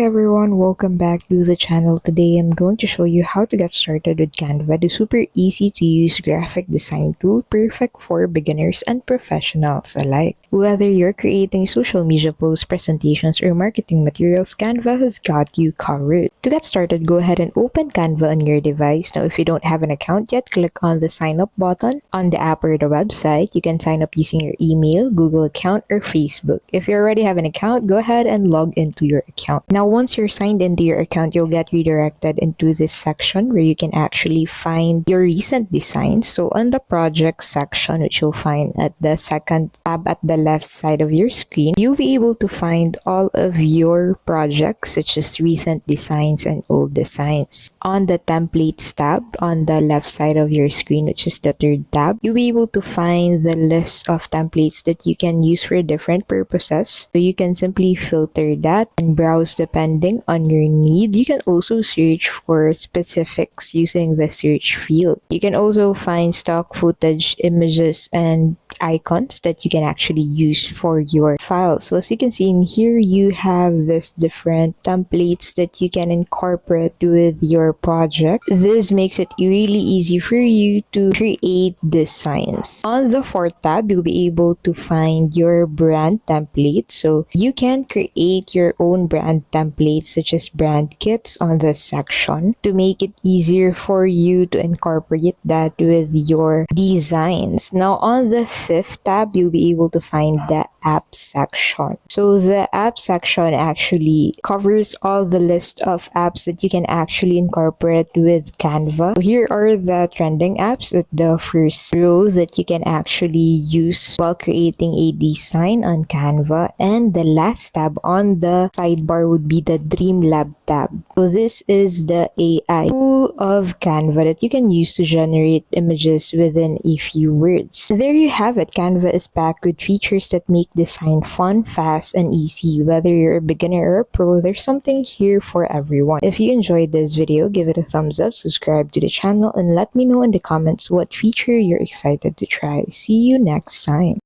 everyone, welcome back to the channel. Today I'm going to show you how to get started with Canva, the super easy to use graphic design tool perfect for beginners and professionals alike. Whether you're creating social media posts, presentations, or marketing materials, Canva has got you covered. To get started, go ahead and open Canva on your device. Now, if you don't have an account yet, click on the sign up button on the app or the website. You can sign up using your email, Google account, or Facebook. If you already have an account, go ahead and log into your account. Now, once you're signed into your account, you'll get redirected into this section where you can actually find your recent designs. So on the project section, which you'll find at the second tab at the left side of your screen, you'll be able to find all of your projects such as recent designs and old designs. On the templates tab on the left side of your screen, which is the third tab, you'll be able to find the list of templates that you can use for different purposes. So you can simply filter that and browse depending on your need. You can also search for specifics using the search field. You can also find stock footage, images, and icons that you can actually use for your files. So as you can see in here, you have this different templates that you can incorporate with your project. This makes it really easy for you to create designs. On the fourth tab, you'll be able to find your brand template. So you can create your own brand templates such as brand kits on this section to make it easier for you to incorporate that with your designs. Now on the fifth tab, you'll be able to find the app section. So the app section actually covers all the list of apps that you can actually incorporate with Canva. So here are the trending apps at the first row that you can actually use while creating a design on Canva, and the last tab on the sidebar would be the Dream Lab tab. So this is the AI tool of Canva that you can use to generate images within a few words. There you have it. Canva is packed with features that make design fun, fast, and easy. Whether you're a beginner or a pro, there's something here for everyone. If you enjoyed this video, give it a thumbs up, subscribe to the channel, and let me know in the comments what feature you're excited to try. See you next time.